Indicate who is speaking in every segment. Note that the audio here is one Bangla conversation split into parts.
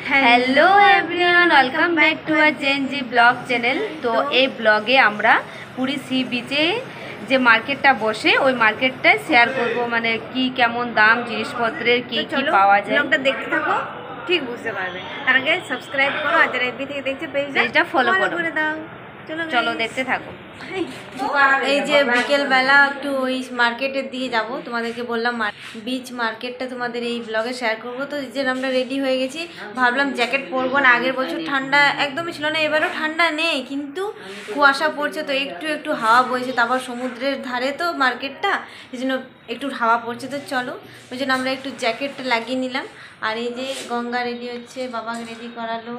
Speaker 1: Hello everyone, welcome back to our JNG blog channel. তো এই ব্লগে আমরা পুরী সি বিচে যে মার্কেটটা বসে ওই মার্কেটটায় শেয়ার করব, মানে কি কেমন দাম জিনিসপত্রের, কি কি পাওয়া যায়।
Speaker 2: ব্লগটা দেখতে থাকো, ঠিক বুঝতে পারবে। তার আগে সাবস্ক্রাইব করো, আর যারা এফবি থেকে দেখছে পেজটা
Speaker 1: ফলো
Speaker 2: করে দাও।
Speaker 1: চলো দেখতে থাকো।
Speaker 2: এই যে বিকেলবেলা একটু ওই মার্কেটের দিকে যাব, তোমাদেরকে বললাম বিচ মার্কেটটা তোমাদের এই ব্লগে শেয়ার করব। তো যে আমরা রেডি হয়ে গেছি, ভাবলাম জ্যাকেট পরবো না, আগের বছর ঠান্ডা একদমই ছিল না, এবারও ঠান্ডা নেই কিন্তু কুয়াশা পড়ছে, তো একটু একটু হাওয়া বইছে, তারপর সমুদ্রের ধারে তো মার্কেটটা, এই জন্য একটু হাওয়া পড়ছে। তো চলো, ওই জন্য আমরা একটু জ্যাকেটটা লাগিয়ে নিলাম। আর এই যে গঙ্গা রেডি হচ্ছে, বাবাকে রেডি করালো,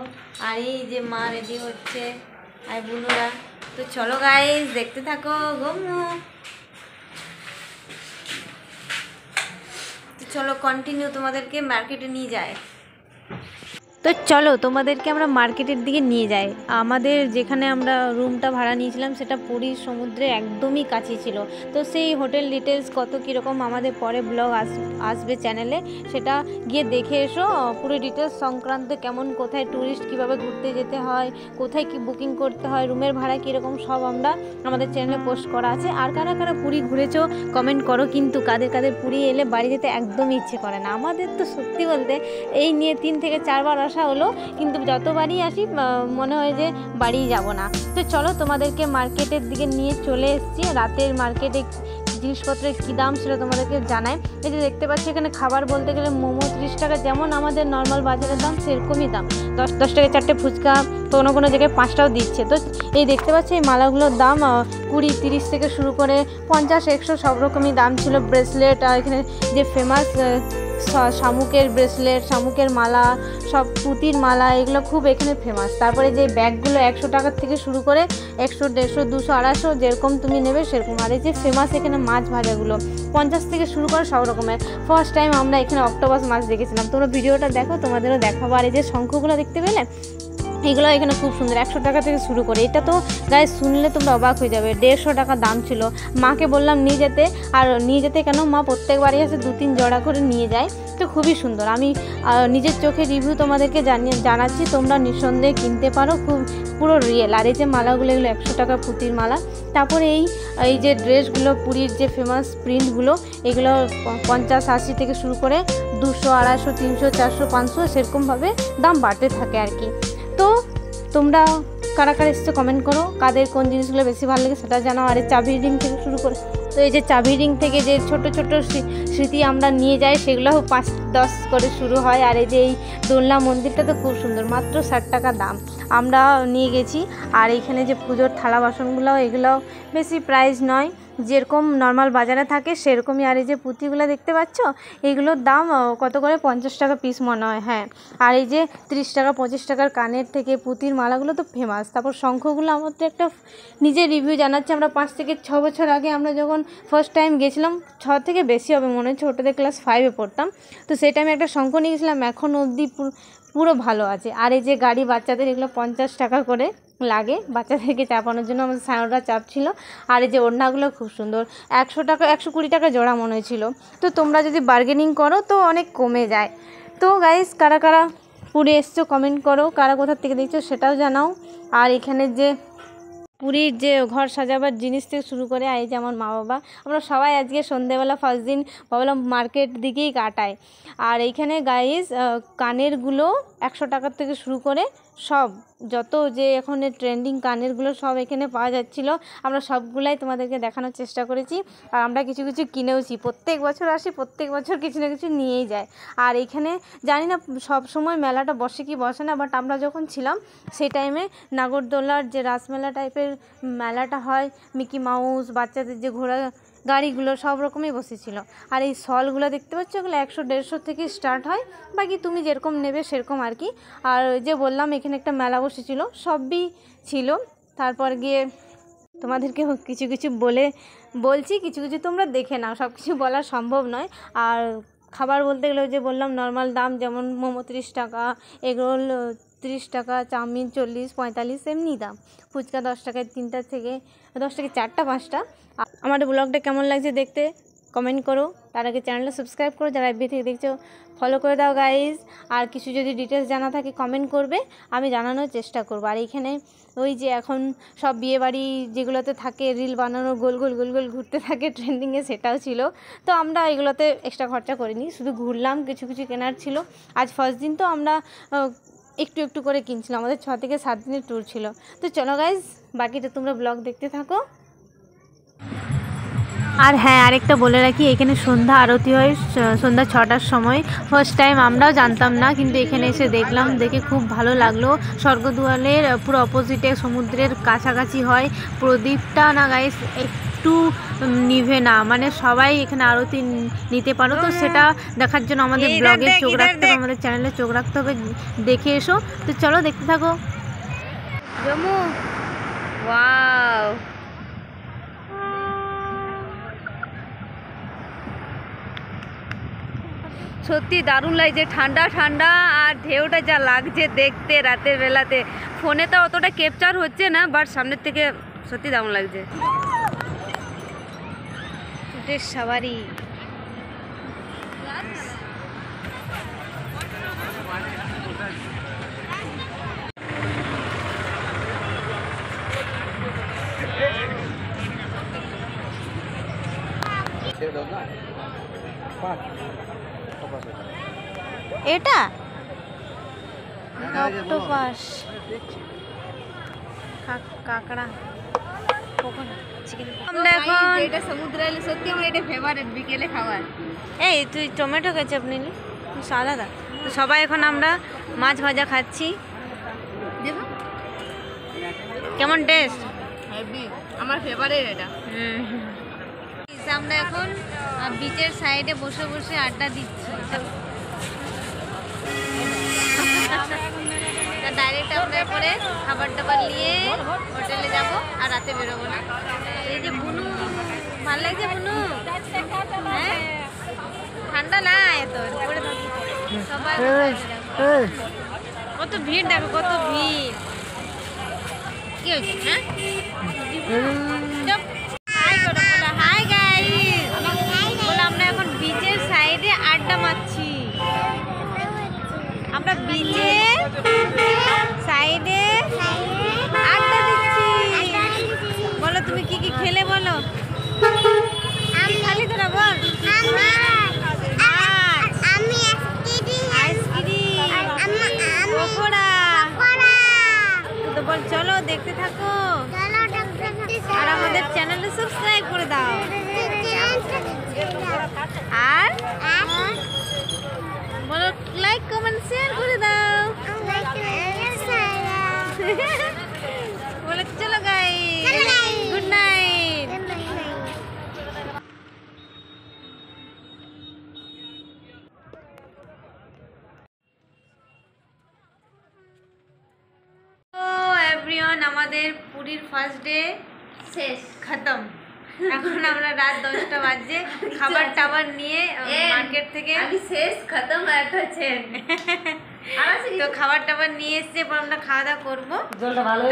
Speaker 2: আর এই যে মা রেডি হচ্ছে, আর বুনুরা। তো চলো গাইস, দেখতে থাকো গোমু। তো চলো কন্টিনিউ তোমাদেরকে মার্কেটে নিয়ে যায়। তো চলো তোমাদেরকে আমরা মার্কেটের দিকে নিয়ে যাই। আমাদের যেখানে আমরা রুমটা ভাড়া নিয়েছিলাম সেটা পুরীর সমুদ্রে একদমই কাছে ছিল। তো সেই হোটেল ডিটেলস কত কীরকম আমাদের পরে ব্লগ আসবে চ্যানেলে, সেটা গিয়ে দেখে এসো। পুরো ডিটেলস সংক্রান্ত, কেমন কোথায় ট্যুরিস্ট কীভাবে ঘুরতে যেতে হয়, কোথায় কি বুকিং করতে হয়, রুমের ভাড়া কীরকম, সব আমরা আমাদের চ্যানেলে পোস্ট করা আছে। আর কারা কারা পুরী ঘুরেছো কমেন্ট করো, কিন্তু কাদের কাদের পুরী এলে বাড়ি যেতে একদমই ইচ্ছে করে না। আমাদের তো সত্যি বলতে এই নিয়ে 3 থেকে 4 বার আসা হলো, কিন্তু যতবারই আসি মনে হয় যে বাড়ি যাব না। তো চলো তোমাদেরকে মার্কেটের দিকে নিয়ে চলে এসেছি। রাতের মার্কেটে জিনিসপত্রের কী দাম সেটা তোমাদেরকে জানাই। এই যে দেখতে পাচ্ছি এখানে খাবার বলতে গেলে মোমো 30 টাকা, যেমন আমাদের নর্মাল বাজারের দাম সেরকমই দাম। 10 টাকায় 4টে ফুচকা, কোনো কোনো জায়গায় 5টাও দিচ্ছে। তো এই দেখতে পাচ্ছি এই মালাগুলোর দাম 20-30 থেকে শুরু করে 50-100 সব রকমই দাম ছিল। ব্রেসলেট, আর এখানে যে ফেমাস শামুকের ব্রেসলেট, শামুকের মালা, সব পুঁতির মালা, এগুলো খুব এখানে ফেমাস। তারপরে যে ব্যাগগুলো 100 টাকার থেকে শুরু করে 100, 150, 200, 250 যেরকম তুমি নেবে সেরকম। আর এই যে ফেমাস এখানে মাছ ভাজাগুলো 50 থেকে শুরু করে সব রকমের। ফার্স্ট টাইম আমরা এখানে অক্টোপাস মাছ দেখেছিলাম, তোমরা ভিডিওটা দেখো, তোমাদেরও দেখাবো। আর এই যে শঙ্খগুলো দেখতে পেলে, এগুলো এখানে খুব সুন্দর, 100 টাকা থেকে শুরু করে। এটা তো গায়ে শুনলে তোমরা অবাক হয়ে যাবে, 150 টাকা দাম ছিল। মাকে বললাম নিয়ে যেতে, আর নিয়ে যেতে কেন, মা প্রত্যেকবারই আসে 2-3 জোড়া করে নিয়ে যায়। তো খুবই সুন্দর, আমি নিজের চোখে রিভিউ তোমাদেরকে জানাচ্ছি, তোমরা নিঃসন্দেহে কিনতে পারো, খুব পুরো রিয়েল। আর এই যে মালাগুলো, এগুলো 100 টাকা পুঁতির মালা। তারপরে এই যে ড্রেসগুলো, পুরীর যে ফেমাস প্রিন্টগুলো, এগুলো 50-80 থেকে শুরু করে 200, 250, 300, 400, 500 সেরকমভাবে দাম বাড়তে থাকে আর কি। তো তোমরা কারা কারা এসছো কমেন্ট করো, কাদের কোন জিনিসগুলো বেশি ভালো লাগে সেটা জানাও। আর এই চাবির রিং থেকে শুরু করে, তো এই যে চাবির রিং থেকে যে ছোট ছোট স্মৃতি আমরা নিয়ে যাই, সেগুলো 5-10 করে শুরু হয়। আর এই যে এই দোলনা মন্দিরটা তো খুব সুন্দর, মাত্র 60 টাকা দাম, আমরা নিয়ে গেছি। আর এইখানে যে পুজোর থালা বাসনগুলো, এগুলোও বেশি প্রাইস নয়, যেরকম নর্মাল বাজারে থাকে সেরকমই। আর এই যে পুঁতিগুলো দেখতে পাচ্ছ, এইগুলোর দাম কত করে, 50 টাকা পিস মনে হয়, হ্যাঁ। আর এই যে 30 টাকা 25 টাকার কানের থেকে পুঁতির মালাগুলো তো ফেমাস। তারপর শঙ্খগুলো, আমার তো একটা নিজের রিভিউ জানাচ্ছি, আমরা 5 থেকে 6 বছর আগে আমরা যখন ফার্স্ট টাইম গেছিলাম, 6 থেকে বেশি হবে মনে হচ্ছে, ছোটোদের ক্লাস 5-এ পড়তাম, তো সেই টাইমে একটা শঙ্খ নিয়ে গেছিলাম, এখন অবধি পুরো ভালো আছে। আর এই যে গাড়ি বাচ্চাদের, এগুলো 50 টাকা করে লাগে বাচ্চাদেরকে চাপানোর জন্য, আমাদের সায়নরা চাপছিল। আর এই যে ওড়নাগুলো খুব সুন্দর, 100 টাকা 120 টাকা জোড়া মনে হয়েছিল। তো তোমরা যদি বার্গেনিং করো তো অনেক কমে যায়। তো গাইস, কারা কারা পুরী এসছো কমেন্ট করো, কারা কোথার থেকে দেখছো সেটাও জানাও। আর এখানে যে পুরীর যে ঘর সাজাবার জিনিস থেকে শুরু করে, এই যে আমার মা বাবা, আমরা সবাই আজকে সন্ধেবেলা ফার্স্ট দিন ভাবলাম মার্কেট দিকেই কাটায়। আর এইখানে গাইস কানেরগুলো 100 টাকার থেকে শুরু করে সব, যত যে এখন ট্রেন্ডিং কানেরগুলো সব এখানে পাওয়া যাচ্ছিলো। আমরা সবগুলাই তোমাদেরকে দেখানোর চেষ্টা করেছি, আর আমরা কিছু কিছু কিনেওছি। প্রত্যেক বছর আসি, প্রত্যেক বছর কিছু না কিছু নিয়েই যায়। আর এখানে জানি না সব সময় মেলাটা বসে কি বসে না, বাট আমরা যখন ছিলাম সেই টাইমে নাগরদোলার যে রাসমেলা টাইপের মেলাটা হয়, মিকি মাউস, বাচ্চাদের যে ঘোড়া গাড়িগুলো সব রকমই বসেছিল। আর এই শলগুলো দেখতে পাচ্ছ, ওগুলো 100-150 থেকে স্টার্ট হয়, বাকি তুমি যেরকম নেবে সেরকম আর কি। আর যে বললাম এখানে একটা মেলা বসেছিল, সবই ছিল। তারপর গিয়ে তোমাদেরকে কিছু কিছু বলছি, কিছু কিছু তোমরা দেখে নাও, সব কিছু বলা সম্ভব নয়। আর খাবার বলতে গেলে যে বললাম নর্মাল দাম, যেমন মোমো 30 টাকা, এগরোল 30 টাকা, চাউমিন 40-45 এমনি দাম, ফুচকা 10 টাকায় 3টা থেকে 10 থেকে 4টা 5টা। আমার ব্লগটা কেমন লাগছে দেখতে কমেন্ট করো, তার আগে চ্যানেলটা সাবস্ক্রাইব করো, যারা এফবি থেকে দেখছো ফলো করে দাও গাইজ। আর কিছু যদি ডিটেলস জানা থাকে কমেন্ট করবে, আমি জানানোর চেষ্টা করবো। আর এইখানে ওই যে এখন সব বিয়েবাড়ি যেগুলোতে থাকে রিল বানানো, গোল গোল গোল গোল ঘুরতে থাকে ট্রেন্ডিংয়ে, সেটাও ছিল। তো আমরা এগুলোতে এক্সট্রা খরচা করিনি, শুধু ঘুরলাম, কিছু কিছু কেনার ছিল। আজ ফার্স্ট দিন তো আমরা একটু একটু করে কিনছিলাম, আমাদের 6 থেকে 7 দিনের ট্যুর ছিল। তো চলো গাইজ, বাকিটা তোমরা ব্লগ দেখতে থাকো। আর হ্যাঁ, আরেকটা বলে রাখি, এখানে সন্ধ্যা আরতি হয় সন্ধ্যা 6টার সময়। ফার্স্ট টাইম, আমরাও জানতাম না, কিন্তু এখানে এসে দেখলাম, দেখে খুব ভালো লাগলো। স্বর্গদুয়ারের পুরো অপোজিটে সমুদ্রের কাছাকাছি হয়। প্রদীপটা না গাইস একটু নিভে না, মানে সবাই এখানে আরতি নিতে পারো। তো সেটা দেখার জন্য আমাদের ব্লগে চোখ রাখতে হবে, আমাদের চ্যানেলে চোখ রাখতে হবে, দেখে এসো। তো চলো দেখতে থাকো।
Speaker 1: জম্মু, ওয়াও, সত্যি দারুণ লাগছে, ঠান্ডা ঠান্ডা, আর ঢেউটা যা লাগছে দেখতে রাতের বেলাতে। ফোনে তো অতটা ক্যাপচার হচ্ছে না, বাট সামনের থেকে সত্যি দারুণ লাগছে।
Speaker 2: সাবারি এটা অক্টোপাস, কাঁকড়া,
Speaker 1: আমরা এখন এটা সমুদ্রে এলে সত্যি আমার এটা ফেভারিট বিকেলে খাবার।
Speaker 2: এই তুই টমেটো কেচাপ নিলি, আলাদা। তো সবাই এখন আমরা মাছ ভাজা খাচ্ছি,
Speaker 1: দেখো
Speaker 2: কেমন টেস্ট।
Speaker 1: হেভি, আমার ফেভারিট এটা।
Speaker 2: আমরা এখন বিচের সাইডে বসে বসে আড্ডা দিচ্ছি। ডাইরেক্ট আমরা পরে খাবার টাবার নিয়ে হোটেলে যাব আর রাতে বেরোবো না। এই যে বুনু, ভালো লাগছে বুনু? হ্যাঁ, ঠান্ডা না এত সবাই। কত ভিড় দেখো, কত ভিড়। কি হয়েছে? হ্যাঁ, হাই করো, বলো হাই গাইস। বলো আমরা এখন বিচের সাইডে আড্ডা মারছি। আমরা বিচের সাইডে আড্ডা দিচ্ছি। বলো তুমি কি কি খেলে, বলো কি খালি তোরা বল। আইসক্রিম, পকোড়া। তো বল চলো দেখতে থাকো, আর আমাদের চ্যানেলে সাবস্ক্রাইব করে দাও, আর বলো লাইক কমেন্ট শেয়ার করে দাও। বলো চলো গাইস, গুড নাইট। তো এভরিওয়ান, আমাদের পুরীর ফার্স্ট ডে
Speaker 1: শেষ,
Speaker 2: খতম। এখন আমরা রাত 10টা বাজে, খাবার টাবার নিয়ে মার্কেট থেকে
Speaker 1: আমি শেষ খতম একটা চেন।
Speaker 2: তো খাবার টাবার নিয়ে এসছে, এরপর আমরা খাওয়া দাওয়া করবো,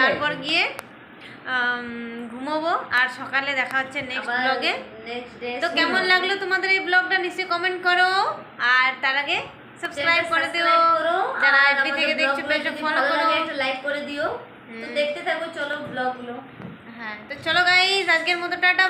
Speaker 2: তারপর গিয়ে ঘুমোবো। আর সকালে দেখা হচ্ছে নেক্সট ব্লগে। তো কেমন লাগলো তোমাদের এই ব্লগটা নিশ্চয়ই কমেন্ট করো, আর তার আগে সাবস্ক্রাইব করে দিও, যারা এফবি থেকে দেখছো পেজটা ফলো করো,
Speaker 1: একটা লাইক করে দিও। তো দেখতে থাকো, চলো ব্লগগুলো।
Speaker 2: হ্যাঁ, তো চলো গাইস, আজকের মতো টাটা।